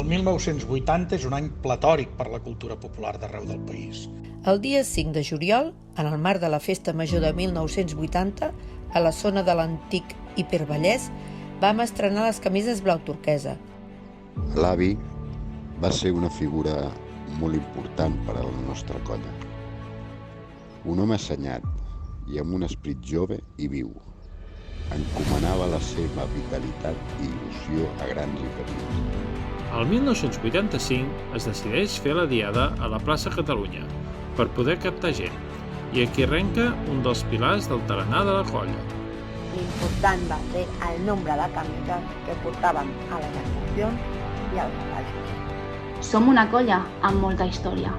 El 1980 és un any platòric per la cultura popular d'arreu del país. El dia 5 de juliol, en el marc de la Festa Major de 1980, a la zona de l'antic Hipervallès, vam estrenar les camises blau turquesa. L'avi va ser una figura molt important per a la nostra colla. Un home assenyat i amb un esperit jove i viu. Encomanava la seva vitalitat i il·lusió a grans i petits. El 1985 es decideix fer la diada a la plaça Catalunya per poder captar gent, i aquí arrenca un dels pilars del tarannà de la colla. L'important va ser el nombre de camises que portàvem a les actuacions i als assajos. Som una colla amb molta història.